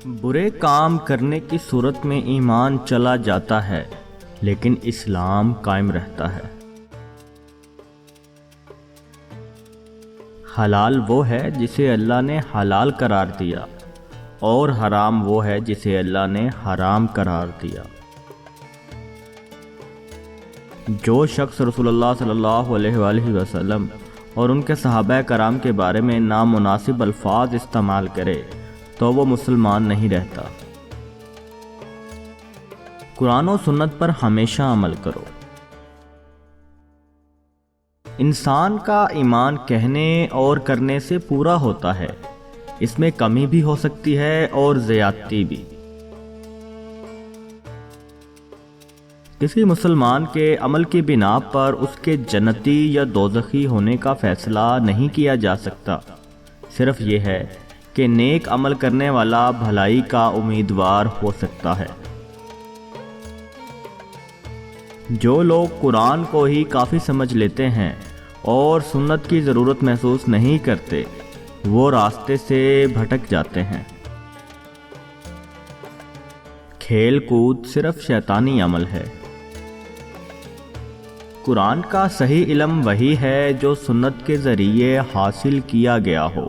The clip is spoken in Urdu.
برے کام کرنے کی صورت میں ایمان چلا جاتا ہے لیکن اسلام قائم رہتا ہے۔ حلال وہ ہے جسے اللہ نے حلال قرار دیا اور حرام وہ ہے جسے اللہ نے حرام قرار دیا۔ جو شخص رسول اللہ صلی اللہ علیہ وآلہ وسلم اور ان کے صحابہ کرام کے بارے میں نامناسب الفاظ استعمال کرے تو وہ مسلمان نہیں رہتا۔ قرآن و سنت پر ہمیشہ عمل کرو۔ انسان کا ایمان کہنے اور کرنے سے پورا ہوتا ہے، اس میں کمی بھی ہو سکتی ہے اور زیادتی بھی۔ کسی مسلمان کے عمل کی بنا پر اس کے جنتی یا دوزخی ہونے کا فیصلہ نہیں کیا جا سکتا، صرف یہ ہے کہ نیک عمل کرنے والا بھلائی کا امیدوار ہو سکتا ہے۔ جو لوگ قرآن کو ہی کافی سمجھ لیتے ہیں اور سنت کی ضرورت محسوس نہیں کرتے، وہ راستے سے بھٹک جاتے ہیں۔ کھیل کود صرف شیطانی عمل ہے۔ قرآن کا صحیح علم وہی ہے جو سنت کے ذریعے حاصل کیا گیا ہو۔